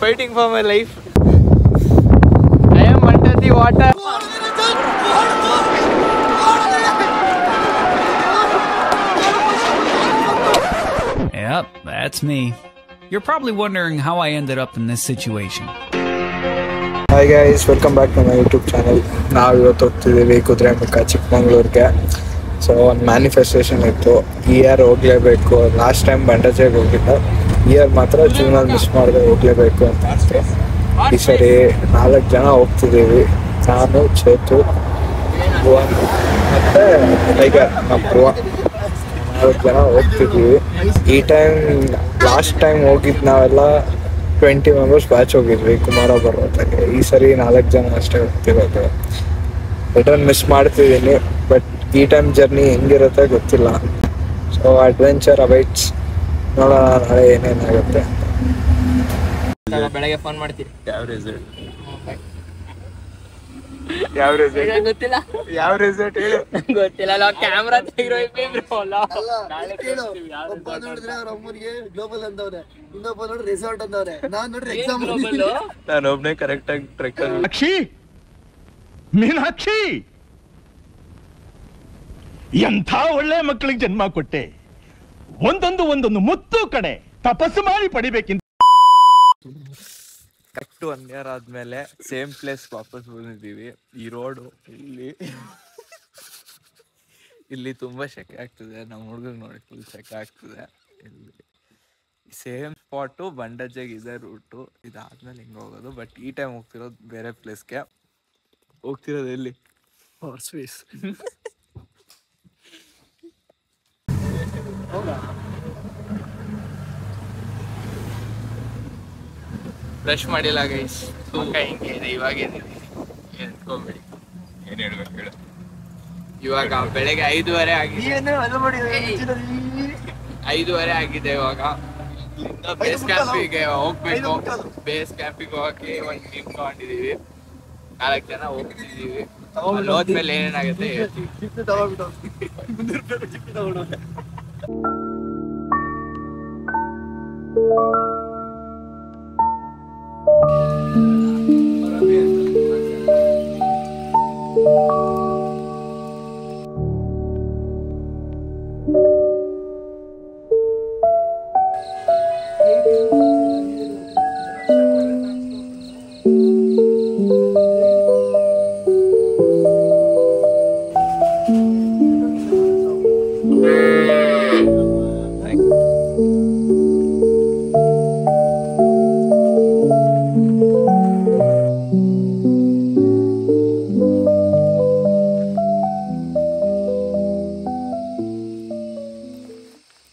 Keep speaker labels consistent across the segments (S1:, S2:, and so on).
S1: fighting for my life. I am under the water.
S2: Yep, that's me. You're probably wondering how I ended up in this situation.
S3: Hi guys, welcome back to my YouTube channel. ನಾವು ಇವತ್ತು ಹೋಗ್ತಿದ್ದೀವಿ Kudremukh ಚಿಕ್ಕಮಂಗ್ಳೂರಿಗೆ. So ಒಂದು manifestation ಇತ್ತು, ಈ year ಹೋಗಲೇಬೇಕು. Last time ಬಂಡಜೆಗೆ ಹೋಗಿದ್ದೆ, ಈ year ಮಾತ್ರ ಜೂನಲ್ಲಿ miss ಮಾಡಿದೆ, ಹೋಗಲೇಬೇಕು ಅಂತ ಇತ್ತು. ಈ ಸರಿ 4 ಜನ ಹೋಗ್ತಿದ್ದೀವಿ, ನಾನು, ಚೇತು, ಭುವನ್ ಮತ್ತು ಟೈಗರ್, ನಮ್ಮ ಭುವ. 4 ಜನ ಹೋಗ್ತಿದ್ದೀವಿ. ಈ ಟೈಮ್ ಲಾಸ್ಟ್ ಟೈಮ್ ಹೋಗಿದ್ದು ನಾವೆಲ್ಲ 20 ಮೆಂಬರ್ಸ್ ಬ್ಯಾಚ್ ಹೋಗಿದ್ವಿ ಕುಮಾರ ಪರ್ವತಕ್ಕೆ. ಈ ಸರಿ 4 ಜನ ಅಷ್ಟೇ ಹೋಗ್ತಿರೋದು. ರಿಟರ್ನ್ ಮಿಸ್ ಮಾಡ್ತಿದ್ದೀನಿ, ಬಟ್ ಈ ಟೈಮ್ ಜರ್ನಿ ಹೆಂಗಿರುತ್ತೆ ಗೊತ್ತಿಲ್ಲ. ಸೊ ಅಡ್ವೆಂಚರ್ ಅವೈಟ್ಸ್, ನೋಡೋಣ ನಾಳೆ ಏನೇನಾಗುತ್ತೆ.
S1: ಬೆಳಗ್ಗೆ ಫೋನ್ ಮಾಡ್ತೀರಿ.
S3: ಯಾವ ರೆಸಾರ್ಟ್
S1: ಗೊತ್ತಿಲ್ಲ,
S3: ಯಾವ ರೆಸಾರ್ಟ್ ಹೇಳಿ.
S1: ಗೊತ್ತಿಲ್ಲ. ನಾವು ಕ್ಯಾಮ್ರಾ ತೆಗಿರೋ
S4: ಗ್ಲೋಬಲ್ ಅಂತವ್ರೆ, ಇನ್ನೊಬ್ಬ ನೋಡ್ರಿ ರೆಸಾರ್ಟ್ ಅಂತವ್ರೆ, ನಾನ್ ನೋಡ್ರಿ ಎಕ್ಸಾಮ್.
S3: ನಾನು ಒಬ್ನೇ ಕರೆಕ್ಟ್ ಆಗಿ ಟ್ರೆಕ್.
S5: ಮೀನಾಕ್ಷಿ, ಎಂಥ ಒಳ್ಳೆ ಮಕ್ಕಳಿಗೆ ಜನ್ಮ ಕೊಟ್ಟೆ. ಒಂದೊಂದು ಮುತ್ತು ಕಡೆ ತಪಸ್ಸು ಮಾಡಿ ಪಡಿಬೇಕಿಂತ.
S3: ಕರೆಕ್ಟ್ 1 ಇಯರ್ ಆದ್ಮೇಲೆ ಸೇಮ್ ಪ್ಲೇಸ್ ವಾಪಸ್ ಬಂದಿದ್ದೀವಿ. ಈ ರೋಡು ಇಲ್ಲಿ ತುಂಬಾ ಶೆಕೆ ಆಗ್ತದೆ. ನಮ್ಮ ಹುಡುಗರು ನೋಡಿ ಫುಲ್ ಶೆಕೆ ಆಗ್ತದೆ. ಇಲ್ಲಿ ಸೇಮ್ ಸ್ಪಾಟು, ಬಂಡಜೆಗೆ ಇದೆ ರೂಟು. ಇದಾದ್ಮೇಲೆ ಹಿಂಗೆ ಹೋಗೋದು. ಬಟ್ ಈ ಟೈಮ್ ಹೋಗ್ತಿರೋದು ಬೇರೆ ಪ್ಲೇಸ್ಗೆ. ಹೋಗ್ತಿರೋದು ಎಲ್ಲಿ? Horse face.
S1: ಬ್ರಷ್ ಮಾಡಿಲ್ಲ ಗೈಸ್, ಹಿಂಗೆ ಇದೆ. ಇವಾಗ ಎತ್ಕೊಂಬಿಡಿ.
S3: ಏನು ಹೇಳ್ಬೇಕು ಹೇಳು.
S1: ಇವಾಗ ಬೆಳಗ್ಗೆ 5:30 ಆಗಿದೆ. 5:30 ಆಗಿದೆ. ಇವಾಗ ಬೇಸ್ ಕ್ಯಾಂಪಿಗೆ ಹೋಗ್ಬೇಕು. ಬೇಸ್ ಕ್ಯಾಂಪಿಗೆ ಹೋಗಿ ಒಂದು ಟೀಮ್ ತಗೊಂಡಿದೀವಿ. 4 ಜನ ಹೋಗ್ತಿದೀವಿ. ಅಲ್ಲಿ ಹೋದ್ಮೇಲೆ ಏನೇನಾಗುತ್ತೆ ಹೇಳ್ತೀವಿ.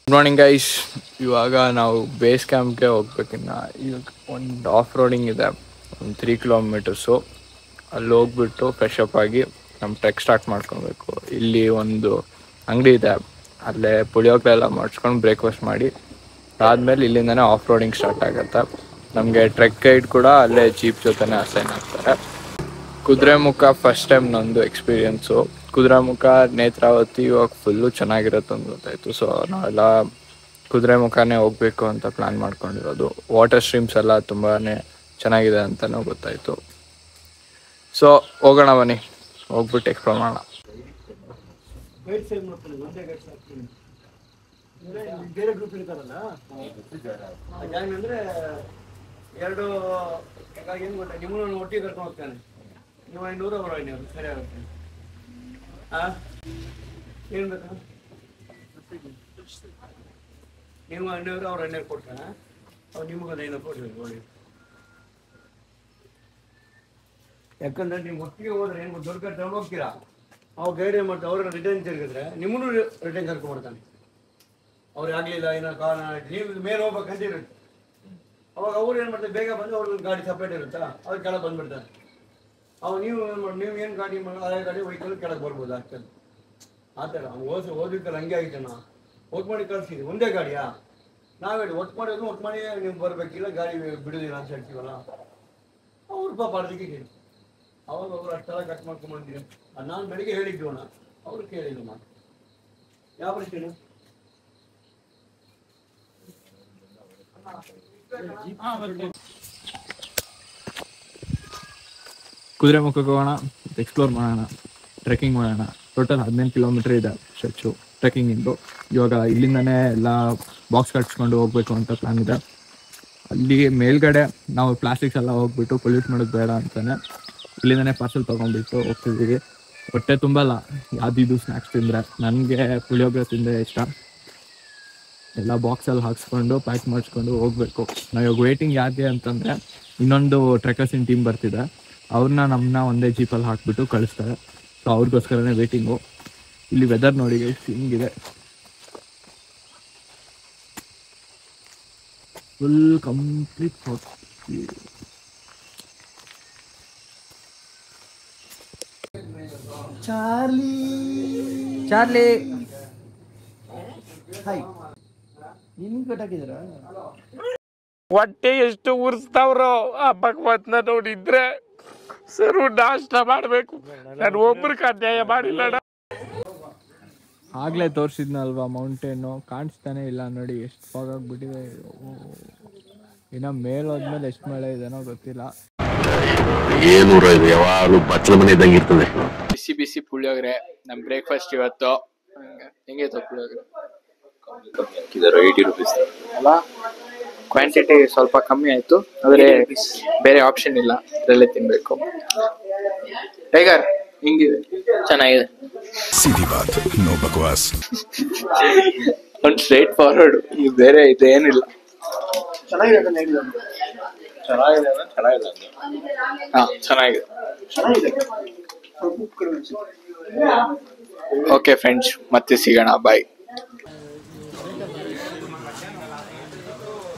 S1: Good morning guys. ಇವಾಗ ನಾವು ಬೇಸ್ ಕ್ಯಾಂಪ್ಗೆ ಹೋಗ್ಬೇಕಿನ್ನ. ಇವಾಗ ಒಂದು ಆಫ್ ರೋಡಿಂಗ್ ಇದೆ, ಒಂದು 3 ಕಿಲೋಮೀಟರ್ಸು. ಅಲ್ಲಿ ಹೋಗ್ಬಿಟ್ಟು ಫ್ರೆಶ್ ಅಪ್ ಆಗಿ ನಮ್ಮ ಟ್ರೆಕ್ ಸ್ಟಾರ್ಟ್ ಮಾಡ್ಕೊಬೇಕು. ಇಲ್ಲಿ ಒಂದು ಅಂಗಡಿ ಇದೆ, ಅಲ್ಲೇ ಪುಳಿಯೋಗರೆ ಎಲ್ಲ ಮಾಡಿಸ್ಕೊಂಡು ಬ್ರೇಕ್ಫಾಸ್ಟ್ ಮಾಡಿ ಆದಮೇಲೆ ಇಲ್ಲಿಂದನೇ ಆಫ್ ರೋಡಿಂಗ್ ಸ್ಟಾರ್ಟ್ ಆಗುತ್ತೆ. ನಮಗೆ ಟ್ರೆಕ್ ಗೈಡ್ ಕೂಡ ಅಲ್ಲೇ ಜೀಪ್ ಜೊತೆನೇ ಅಸೈನ್ ಆಗ್ತಾರೆ. ಕುದುರೆಮುಖ ಫಸ್ಟ್ ಟೈಮ್ ನಂದು ಎಕ್ಸ್ಪೀರಿಯೆನ್ಸು. ಕುದುರೆಮುಖ, ನೇತ್ರಾವತಿ ಇವಾಗ ಫುಲ್ಲು ಚೆನ್ನಾಗಿರುತ್ತೆ ಅಂತ ಗೊತ್ತಾಯಿತು. ಸೊ ನಾವೆಲ್ಲ ಕುದುರೆಮುಖನೇ ಹೋಗಬೇಕು ಅಂತ ಪ್ಲ್ಯಾನ್ ಮಾಡ್ಕೊಂಡಿರೋದು. ವಾಟರ್ ಸ್ಟ್ರೀಮ್ಸ್ ಎಲ್ಲ ತುಂಬಾ ಚೆನ್ನಾಗಿದೆ ಅಂತಲೂ ಗೊತ್ತಾಯಿತು. ಸೊ ಹೋಗೋಣ ಬನ್ನಿ, ಹೋಗ್ಬಿಟ್ಟು ಎಕ್ಸ್ಪ್ಲೋರ್ ಮಾಡೋಣ.
S4: ಬೇರೆ ಗ್ರೂಪ್ ಇರ್ತಾರಲ್ಲ, ಅಂದ್ರೆ 2 ಏನು ಗೊತ್ತಾ, ನಿಮ್ಮನ್ನು ಒಟ್ಟಿಗೆ ಕರ್ಕೊಂಡು ಹೋಗ್ತಾನೆ. ನೀವು 500 ಅವರು 500 ಸರಿ ಆಗುತ್ತೆ. ಏನು ಬೇಕಾ? ನೀವು 500 ಅವ್ರು 500 ಕೊಡ್ತಾನೆ. ಅವ್ರು ನಿಮಗೊಂದು 500 ಕೊಡ್ತೀವಿ ನೋಡಿ. ಯಾಕಂದ್ರೆ ನೀವು ಒಟ್ಟಿಗೆ ಹೋದ್ರೆ ಏನು ದೊಡ್ಡ ತಗೊಂಡು ಹೋಗ್ತೀರಾ, ಅವ್ರು ಗೈಡ್ ಏನು ಮಾಡ್ತಾರೆ, ಅವ್ರನ್ನ ರಿಟರ್ನ್ ತಿರುಗಿದ್ರೆ ನಿಮ್ಮನ್ನು ರಿಟರ್ನ್ ಕರ್ಕೊಂಡ್ಬಿಡ್ತಾನೆ. ಅವ್ರು ಆಗಲಿಲ್ಲ, ಏನೋ ಕಾರಣ ನೀವು ಮೇಲೆ ಹೋಗ್ಬೇಕಂತ ಇರುತ್ತೆ. ಅವಾಗ ಅವ್ರು ಏನು ಮಾಡ್ತಾರೆ, ಬೇಗ ಬಂದು ಅವ್ರದ್ದು ಗಾಡಿ ಸಪ್ರೇಟ್ ಇರುತ್ತಾ, ಅವ್ರು ಕೆಳಗೆ ಬಂದ್ಬಿಡ್ತಾರೆ. ಅವಾಗ ನೀವು ಏನು ಗಾಡಿ ಅದೇ ಗಾಡಿ ವೆಹಿಕಲ್ ಕೆಳಗೆ ಬರ್ಬೋದು ಆಗ್ತದೆ. ಆ ಥರ ಓದಿಕಲ್ಲಿ ಹಂಗೆ ಆಗಿತ್ತು. ನಾ ಒಟ್ಟು ಮಾಡಿ ಕಳಿಸ್ತೀವಿ, ಒಂದೇ ಗಾಡಿಯಾ ನಾವು ಹೇಳಿ ಒಟ್ಟು ಮಾಡೋದು, ಒಟ್ಟು ಮಾಡಿ ನೀವು ಬರಬೇಕಿಲ್ಲ, ಗಾಡಿ ಬಿಡೋದಿಲ್ಲ ಅಂತ ಹೇಳ್ತೀವಲ್ಲ. ಅವ್ರು ಪಾಪ ಅರ್ಧಕ್ಕೆ ಹೇಳಿ ಅವಾಗ ಅವ್ರು ಅಷ್ಟೆಲ್ಲ ಕಟ್ ಮಾಡ್ಕೊಂಡ್ಬಂದಿರಿ. ನಾನು ಬೆಳಿಗ್ಗೆ ಹೇಳಿದ್ವಣ್ಣ, ಅವ್ರು ಕೇಳಿದ್ರು ಮಾತು. ಯಾವ ಪ್ರಶ್ನೆ?
S1: ಕುದುರೆಮುಖಕ್ಕೆ ಹೋಗೋಣ, ಎಕ್ಸ್ಪ್ಲೋರ್ ಮಾಡೋಣ, ಟ್ರೆಕ್ಕಿಂಗ್ ಮಾಡೋಣ. ಟೋಟಲ್ 15 ಕಿಲೋಮೀಟರ್ ಇದೆ ಸ್ಟ್ರೆಚ್ಚು ಟ್ರೆಕ್ಕಿಂಗಿಂದು. ಇವಾಗ ಇಲ್ಲಿಂದನೇ ಎಲ್ಲ ಬಾಕ್ಸ್ ಕಟ್ಸ್ಕೊಂಡು ಹೋಗ್ಬೇಕು ಅಂತ ಪ್ಲಾನ್ ಇದೆ. ಅಲ್ಲಿ ಮೇಲ್ಗಡೆ ನಾವು ಪ್ಲಾಸ್ಟಿಕ್ಸ್ ಎಲ್ಲ ಹೋಗ್ಬಿಟ್ಟು ಪೊಲ್ಯೂಟ್ ಮಾಡೋದು ಬೇಡ ಅಂತಾನೆ ಇಲ್ಲಿಂದನೇ ಪಾರ್ಸಲ್ ತೊಗೊಂಡ್ಬಿಟ್ಟು ಹೋಗ್ತಿದ್ದೀವಿ. ಹೊಟ್ಟೆ ತುಂಬಲ್ಲ ಯಾವ್ದಿದು ಸ್ನ್ಯಾಕ್ಸ್ ತಿಂದರೆ. ನನಗೆ ಪುಳಿಯೋಗರೆ ತಿಂದರೆ ಇಷ್ಟ. ಎಲ್ಲ ಬಾಕ್ಸಲ್ಲಿ ಹಾಕ್ಸ್ಕೊಂಡು ಪ್ಯಾಕ್ ಮಾಡಿಸ್ಕೊಂಡು ಹೋಗ್ಬೇಕು. ನಾವು ಇವಾಗ ವೇಟಿಂಗ್ ಯಾಕೆ ಅಂತಂದರೆ ಇನ್ನೊಂದು ಟ್ರೆಕರ್ಸಿನ ಟೀಮ್ ಬರ್ತಿದೆ. ಅವ್ರನ್ನ ನಮ್ಮನ್ನ ಒಂದೇ ಜೀಪಲ್ಲಿ ಹಾಕ್ಬಿಟ್ಟು ಕಳಿಸ್ತಾರೆ. ಸೊ ಅವ್ರಿಗೋಸ್ಕರನೇ ವೇಟಿಂಗು. ಇಲ್ಲಿ ವೆದರ್ ನೋಡಿ ಹಿಂಗಿದೆ, ಫುಲ್ ಕಂಪ್ಲೀಟ್
S3: ಚಾರ್ಲಿ ಹಾಯ್, ನಿಮ್ಗೆ ಕಟ್ಟಾಕಿದಾರ?
S6: ಹೊಟ್ಟೆ ಎಷ್ಟು ಉರ್ಸ್ತಾವ್ರೋ ಆ ಭಗವತ್ನ ನೋಡಿದ್ರೆ ಸರು ನಾಷ್ಟ ಮಾಡ್ಬೇಕು. ನಾನು ಒಬ್ರಿಗೆ ಅನ್ಯಾಯ ಮಾಡಿಲ್ಲ.
S1: ಆಗಲೇ ತೋರಿಸಿದ್ನಲ್ವಾ ಮೌಂಟೇನು, ಕಾಣಿಸ್ತಾನೆ ಇಲ್ಲ ನೋಡಿ, ಎಷ್ಟು ಫಾಗಾಗ್ಬಿಟ್ಟಿದೆ. ಇನ್ನು ಮೇಲೋದ್ಮೇಲೆ ಎಷ್ಟು ಮಳೆ ಇದೆನೋ ಗೊತ್ತಿಲ್ಲ.
S7: ಏನೂರ ಇದು ಯಾವಾಗಲೂ ಬಚ್ಚಲ ಮನೆ ಇದ್ದಂಗೆ ಇರ್ತದೆ.
S1: ಬಿಸಿ ಬಿಸಿ ಪುಳಿಯೋಗರೆ ನಮ್ಮ ಬ್ರೇಕ್ಫಾಸ್ಟ್ ಇವತ್ತು. ಹೆಂಗೈತೆ ಪುಳಿಯೋಗರೆ?
S7: 80 ರೂಪೀಸ್
S1: ಅಲ್ಲ, ಕ್ವಾಂಟಿಟಿ ಸ್ವಲ್ಪ ಕಮ್ಮಿ ಆಯಿತು, ಆದರೆ ಬೇರೆ ಆಪ್ಷನ್ ಇಲ್ಲ, ಇದರಲ್ಲೇ ತಿನ್ನಬೇಕು. ಟೈಗರ್ ಹಿಂಗಿದೆ, ಚೆನ್ನಾಗಿದೆ.
S8: सीधी बात, नो बकवास.
S1: ಒಂದು ಸ್ಟ್ರೈಟ್ ಫಾರ್ವರ್ಡ್, ಇದು ಬೇರೆ ಇದೇನಿಲ್ಲ. ಚೆನ್ನಾಗಿದೆ. ಓಕೆ ಫ್ರೆಂಡ್ಸ್, ಮತ್ತೆ ಸಿಗೋಣ, ಬಾಯ್.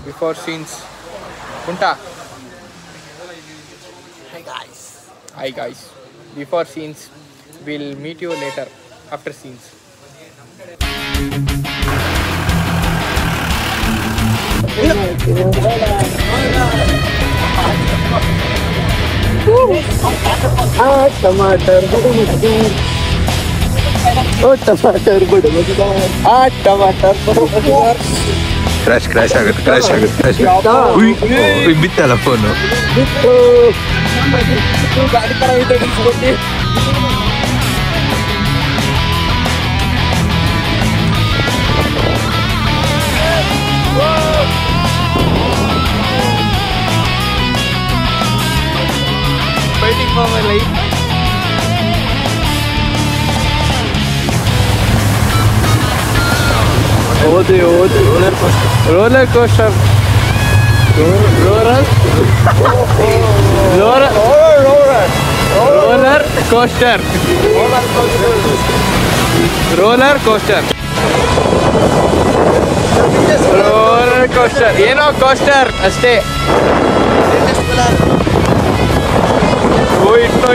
S1: ಬಿಫೋರ್ ಸೀನ್ಸ್ ಉಂಟಾ? Hi guys. Before scenes, we'll meet you later after scenes.
S3: टमाटर
S7: ಕ್ರಾಶ್ ಆಗುತ್ತೆ ಬಿತ್ತಲ್ಲ ಫೋನು.
S3: ಗಾಡಿ ತರ ಇದೆ.
S1: Fighting for my life. roller coaster. roller coaster. ಏನೋ ಕೋಸ್ಟರ್ ಅಷ್ಟೇ. ಇಟ್ಟು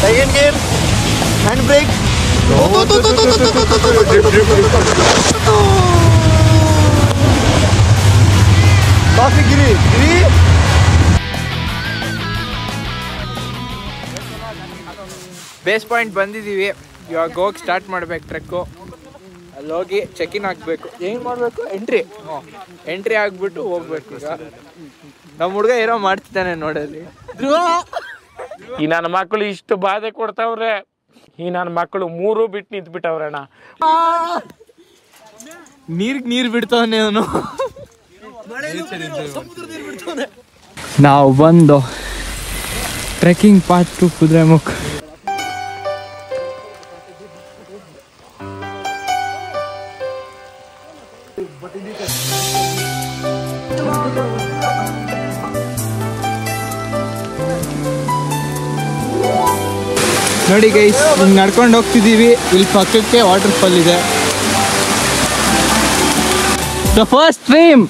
S3: Second gear, handbrake. Coffee giri.
S1: Base point ಬಂದಿದ್ದೀವಿ. ಇವಾಗ ಹೋಗಿ ಸ್ಟಾರ್ಟ್ ಮಾಡ್ಬೇಕು ಟ್ರೆಕ್ಕು. ಅಲ್ಲಿ ಹೋಗಿ ಚೆಕ್ ಇನ್ ಆಗಬೇಕು. ಏನು ಮಾಡಬೇಕು? ಎಂಟ್ರಿ ಆಗಿಬಿಟ್ಟು ಹೋಗ್ಬೇಕು. ಈಗ ನಮ್ಮ ಹುಡುಗ ಏನೋ ಮಾಡ್ತಿದ್ದಾನೆ ನೋಡಲ್ಲಿ.
S6: ಈ ನನ್ನ ಮಕ್ಕಳು ಇಷ್ಟು ಬಾಧೆ ಕೊಡ್ತಾವ್ರೆ. ಈ ನನ್ನ ಮಕ್ಕಳು 3 ಬಿಟ್ಟು ನಿಂತು ಬಿಟ್ಟವ್ರಣ್ಣ.
S1: ನೀರು ಬಿಡ್ತಾವನೆ ಅವನು. ನಾವು ಬಂದು ಟ್ರೆಕ್ಕಿಂಗ್ ಪಾರ್ಟ್ 2 ಕುದುರೆಮುಖ. ನೋಡಿ ಗೈಸ್, ಹಿಂಗೆ ನಡ್ಕೊಂಡು ಹೋಗ್ತಿದ್ದೀವಿ. ಇಲ್ಲಿ ಪಕ್ಕಕ್ಕೆ ವಾಟರ್ ಫಾಲ್ ಇದೆ. ದ ಫಸ್ಟ್ ಸ್ಟ್ರೀಮ್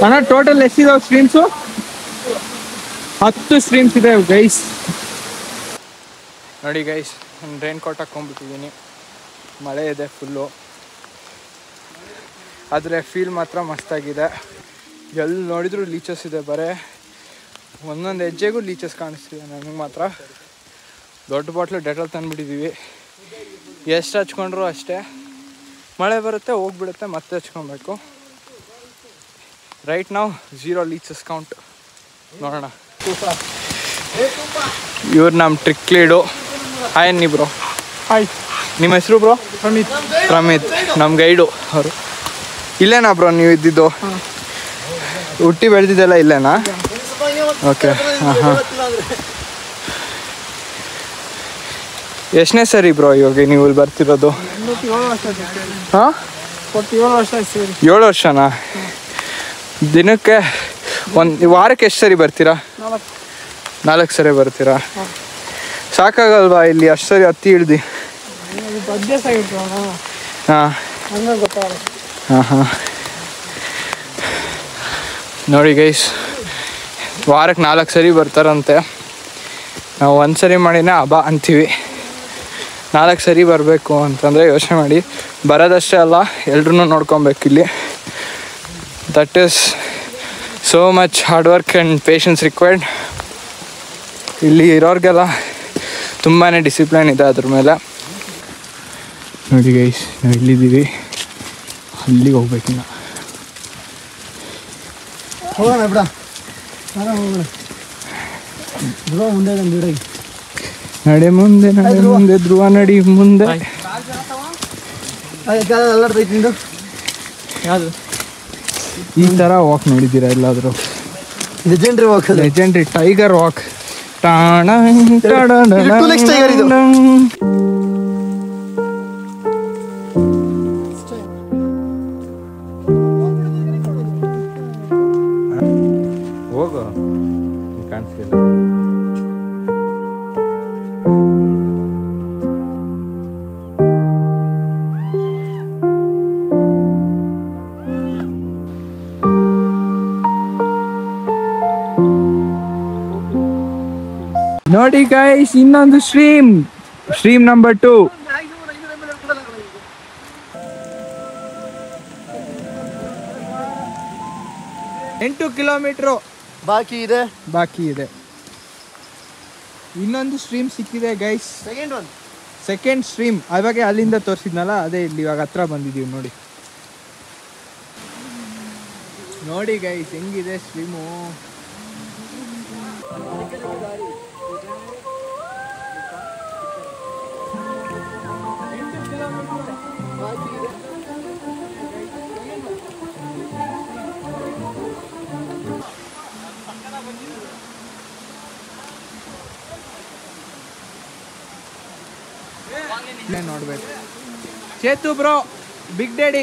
S1: ಅಣ್ಣ. ಟೋಟಲ್ ಎಷ್ಟಿದಾವೆ ಸ್ಟ್ರೀಮ್ಸು? 10 ಸ್ಟ್ರೀಮ್ಸ್ ಇದೆ ಗೈಸ್. ನೋಡಿ ಗೈಸ್, ನಾನು ರೈನ್ ಕೋಟ್ ಹಾಕ್ಕೊಂಡ್ಬಿಟ್ಟಿದ್ದೀನಿ. ಮಳೆ ಇದೆ ಫುಲ್ಲು, ಆದರೆ ಫೀಲ್ ಮಾತ್ರ ಮಸ್ತಾಗಿದೆ. ಎಲ್ಲಿ ನೋಡಿದ್ರು ಲೀಚಸ್ ಇದೆ. ಬರೇ ಒಂದೊಂದು ಹೆಜ್ಜೆಗೂ ಲೀಚಸ್ ಕಾಣಿಸ್ತಿದೆ ನನಗೆ ಮಾತ್ರ. ದೊಡ್ಡ ಬಾಟ್ಲು ಡೆಟಾಲ್ ತಂದುಬಿಟ್ಟಿದ್ದೀವಿ. ಎಷ್ಟು ಹಚ್ಕೊಂಡ್ರು ಅಷ್ಟೇ.
S3: ಮಳೆ ಬರುತ್ತೆ ಹೋಗ್ಬಿಡುತ್ತೆ, ಮತ್ತೆ ಹಚ್ಕೊಬೇಕು. ರೈಟ್ ನಾವು 0 ಲೀಚಸ್ ಕೌಂಟ್. ನೋಡೋಣ. ಇವ್ರು ನಮ್ಮ ಟ್ರಿಕ್ ಲೀಡು. ಹಾಯ್ ಅನ್ನಿ ಬ್ರೋ.
S9: ಹಾಯ್.
S3: ನಿಮ್ಮ ಹೆಸರು ಬ್ರೋ? ಪ್ರಮಿತ್. ನಮ್ಮ ಗೈಡು ಅವರು. ಇಲ್ಲೇನಾ ಬ್ರೋ ನೀವು ಇದ್ದಿದ್ದು? ಹುಟ್ಟಿ ಬೆಳೆದಿದ್ದೆಲ್ಲ ಇಲ್ಲೇನಾ? ಓಕೆ. ಹಾಂ. ಎಷ್ಟನೇ ಸರಿ ಬ್ರೋ ಇವಾಗ ನೀವು ಇಲ್ಲಿ ಬರ್ತಿರೋದು? ಹಾಂ, 7 ವರ್ಷನಾ? ದಿನಕ್ಕೆ ವಾರಕ್ಕೆ ಎಷ್ಟು ಸರಿ ಬರ್ತೀರಾ? 4 ಸರಿ ಬರ್ತೀರಾ? ಸಾಕಾಗಲ್ವಾ ಇಲ್ಲಿ ಅಷ್ಟು ಸರಿ ಹತ್ತಿ ಇಳ್ದು? ಹಾಂ ಹಾಂ ಹಾಂ. ನೋಡಿ ಗೈಸ್, ವಾರಕ್ಕೆ 4 ಸರಿ ಬರ್ತಾರಂತೆ. ನಾವು 1 ಸರಿ ಮಾಡಿನೇ ಹಬ್ಬ ಅಂತೀವಿ. 4 ಸರಿ ಬರಬೇಕು ಅಂತಂದರೆ ಯೋಚನೆ ಮಾಡಿ. ಬರೋದಷ್ಟೇ ಅಲ್ಲ, ಎಲ್ರೂ ನೋಡ್ಕೊಬೇಕು ಇಲ್ಲಿ. That is so much hard work and patience required. ಇಲ್ಲಿ ಇರೋರಿಗೆಲ್ಲ ತುಂಬಾ ಡಿಸಿಪ್ಲಿನ್ ಇದೆ ಅದ್ರ ಮೇಲೆ. ನೋಡಿ ಗೈಸ್, ನಾವು ಇಲ್ಲಿದ್ದೀವಿ, ಅಲ್ಲಿಗೆ ಹೋಗ್ಬೇಕಿನ್ನ.
S4: ಹೋಗೋಣ ಬಿಡ, ಮುಂದೆ
S3: ನಡೆ ಮುಂದೆ, ನಡೆ ಮುಂದೆ, ಧ್ರುವ ನಡಿ ಮುಂದೆ. ಈ ಥರ ವಾಕ್ ನೋಡಿದ್ದೀರಾ ಎಲ್ಲಾದರೂ?
S4: Legendary walk.
S3: Legendary tiger walk. ಹೋಗು, ಕಾಣಿಸ್ತಿಲ್ಲ. ನೋಡಿ ಗೈಸ್, ಇನ್ನೊಂದು ಸ್ಟ್ರೀಮ್ ನಂಬರ್ 2. ಎಂಟು ಕಿಲೋಮೀಟರ್ ಬಾಕಿ ಇದೆ. ಇನ್ನೊಂದು ಸ್ಟ್ರೀಮ್ ಸಿಕ್ಕಿದೆ ಗೈಸ್, ಸೆಕೆಂಡ್ ಸ್ಟ್ರೀಮ್. ಅವಾಗ ಅಲ್ಲಿಂದ ತೋರಿಸಿದ್ನಲ್ಲ, ಅದೇ ಇಲ್ಲಿ ಇವಾಗ ಹತ್ರ ಬಂದಿದ್ದೀವಿ. ನೋಡಿ ಗೈಸ್ ಹೆಂಗಿದೆ ಸ್ಟ್ರೀಮು. ನೋಡ್ಬೇಕು. Chethu bro, big daddy.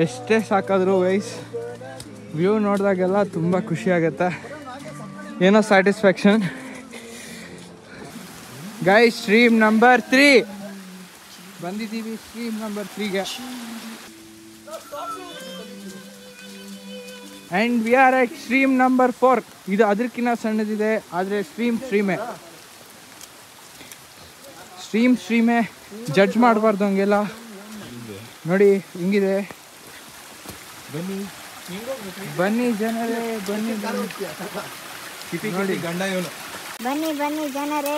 S3: ಎಷ್ಟೇ ಸಾಕಾದ್ರು ಗೈಸ್, ವ್ಯೂ ನೋಡಿದಾಗೆಲ್ಲ ತುಂಬ ಖುಷಿ ಆಗುತ್ತೆ, ಏನೋ ಸ್ಯಾಟಿಸ್ಫ್ಯಾಕ್ಷನ್. ಗೈಸ್, ಸ್ಟ್ರೀಮ್ ನಂಬರ್ 3 ಬಂದಿದ್ದೀವಿ. ಸ್ಟ್ರೀಮ್ ನಂಬರ್ 3ಗೆ. And we are at stream number 4. ಇದು ಅದಕ್ಕಿಂತ ಸಣ್ಣದಿದೆ, ಆದರೆ ಸ್ಟ್ರೀಮೇ ಜಡ್ಜ್ ಮಾಡಬಾರ್ದು ಹಂಗೆಲ್ಲ. ನೋಡಿ ಹಿಂಗಿದೆ. ಬನ್ನಿ ಜನರೇ, ಬನ್ನಿ ನೋಡಿ ಗಂಡ ಇವನು.
S10: ಬನ್ನಿ ಜನರೇ,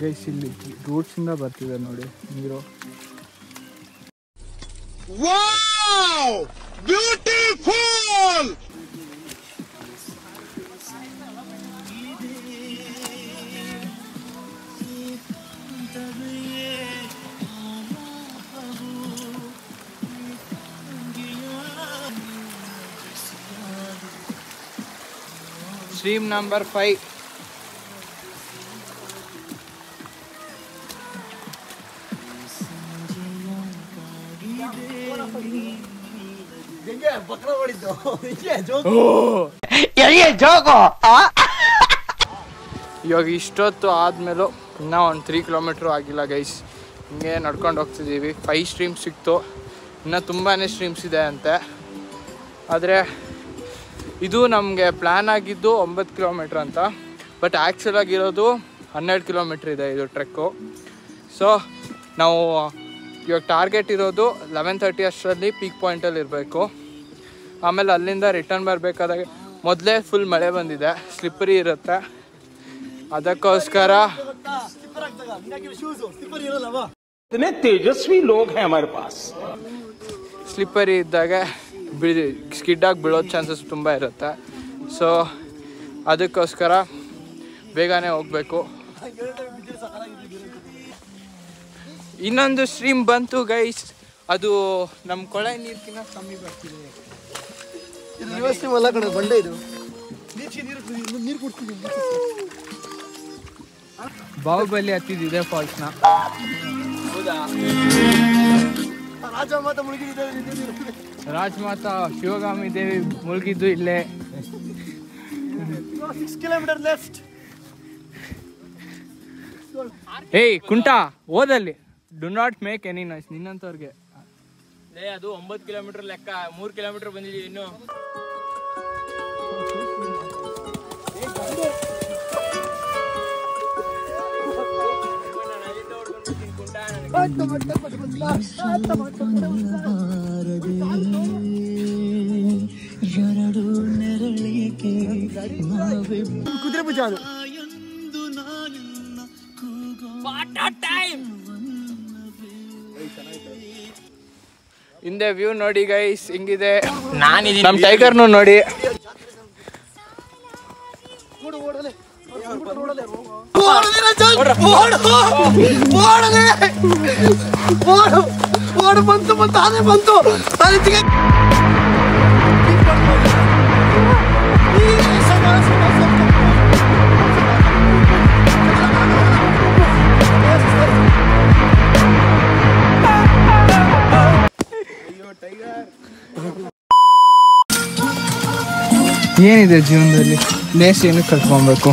S3: ಗೈಸ್, ಇಲ್ಲಿ ರೂಟ್ಸ್ ಇಂದ ಬರ್ತಿದೆ ನೋಡಿ ನೀರು.
S5: ಬ್ಯೂಟಿಫುಲ್.
S3: Stream number 5. ಇವಾಗ ಇಷ್ಟೊತ್ತು ಆದ್ಮೇಲೂ ಇನ್ನೂ ಒಂದು 3 ಕಿಲೋಮೀಟ್ರು ಆಗಿಲ್ಲ ಗೈಸ್. ಹಿಂಗೆ ನಡ್ಕೊಂಡು ಹೋಗ್ತಿದ್ದೀವಿ. 5 ಸ್ಟ್ರೀಮ್ಸ್ ಸಿಕ್ತು, ಇನ್ನೂ ತುಂಬಾ ಸ್ಟ್ರೀಮ್ಸ್ ಇದೆ ಅಂತೆ. ಆದರೆ ಇದು ನಮಗೆ ಪ್ಲ್ಯಾನ್ ಆಗಿದ್ದು 9 ಕಿಲೋಮೀಟ್ರ್ ಅಂತ, ಬಟ್ ಆ್ಯಕ್ಚುಲ್ ಆಗಿರೋದು 12 ಕಿಲೋಮೀಟ್ರ್ ಇದೆ ಇದು ಟ್ರೆಕ್ಕು. ಸೊ ನಾವು ಇವಾಗ ಟಾರ್ಗೆಟ್ ಇರೋದು 11:30 ಅಷ್ಟರಲ್ಲಿ ಪೀಕ್ ಪಾಯಿಂಟಲ್ಲಿ ಇರಬೇಕು. ಆಮೇಲೆ ಅಲ್ಲಿಂದ ರಿಟರ್ನ್ ಬರಬೇಕಾದಾಗ ಮೊದಲೇ ಫುಲ್ ಮಳೆ ಬಂದಿದೆ, ಸ್ಲಿಪ್ಪರಿ ಇರುತ್ತೆ. ಅದಕ್ಕೋಸ್ಕರ
S5: ತೇಜಸ್ವಿ ಲೋಗ್ ಹೈ ಹಮಾರೆ ಪಾಸ್.
S3: ಸ್ಲಿಪ್ಪರಿ ಇದ್ದಾಗ ಸ್ಕಿಡ್ಡಾಗಿ ಬೀಳೋ ಚಾನ್ಸಸ್ ತುಂಬ ಇರುತ್ತೆ. ಸೊ ಅದಕ್ಕೋಸ್ಕರ ಬೇಗನೆ ಹೋಗಬೇಕು. ಇನ್ನೊಂದು ಸ್ಟ್ರೀಮ್ ಬಂತು ಗೈಸ್, ಅದು ನಮ್ಮ ಕೊಳೆ ನೀರ್ಕಿನ್ನ ಕಮ್ಮಿ ಬರ್ತಿದೆ. ಬಾಹುಬಲಿ ಹತ್ತಿದೆ ಫಾಲ್ಸ್ನ. ರಾಜಮಾತಾ ಶಿವಗಾಮಿ ದೇವಿ ಮುಳುಗಿದ್ದು ಇಲ್ಲೇ.
S4: 6 ಕಿಲೋಮೀಟರ್ ಲೆಫ್ಟ್.
S3: ಏಯ್ ಕುಂಟ ಓದಲ್ಲಿ do not make any noise. ನಿನ್ನಂತವ್ರಿಗೆ
S1: ಅದು 9 ಕಿಲೋಮೀಟರ್ ಲೆಕ್ಕ, 3 ಕಿಲೋಮೀಟರ್ ಬಂದಿದ್ದೀವಿ ಇನ್ನು.
S4: ಕುದುರೆ ಭುಜ ಅದು.
S3: ಹಿಂದೆ ವ್ಯೂ ನೋಡಿ ಗೈಸ್ ಹಿಂಗಿದೆ. ನಮ್ಮ ಟೈಗರ್ನು ನೋಡಿ. ಏನಿದೆ ಜೀವನದಲ್ಲಿ, ಲೇಸ್ ಏನು ಕಲ್ತ್ಕೊಬೇಕು.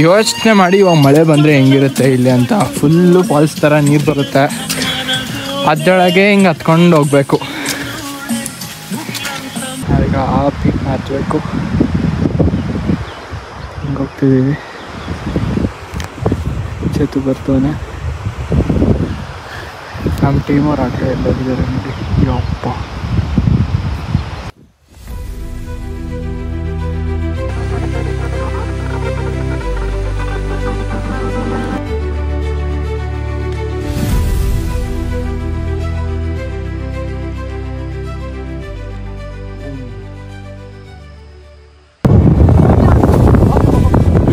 S3: ಯೋಚನೆ ಮಾಡಿ ಇವಾಗ ಮಳೆ ಬಂದರೆ ಹೆಂಗಿರುತ್ತೆ ಇಲ್ಲಿ ಅಂತ. ಫುಲ್ಲು ಫಾಲ್ಸ್ ಥರ ನೀರು ಬರುತ್ತೆ, ಅದರೊಳಗೆ ಹಿಂಗೆ ಹತ್ಕೊಂಡು ಹೋಗ್ಬೇಕು. ಈಗ ಆ ಪೀಕ್ ಹತ್ತಬೇಕು. ಹಿಂಗೆ ಹೋಗ್ತಿದ್ದೀವಿ. ಚೇತು ಬರ್ತಾನೆ. ನಮ್ಮ ಟೀಮವ್ರು ಆ ಕಡೆ ಎಲ್ಲರಿದ್ದಾರೆ ನೋಡಿ. ಯಪ್ಪ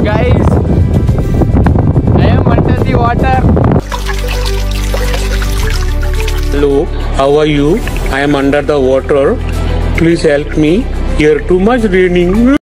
S3: guys, I am under the water.
S6: Hello, how are you? I am under the water. Please help me. Here too much raining.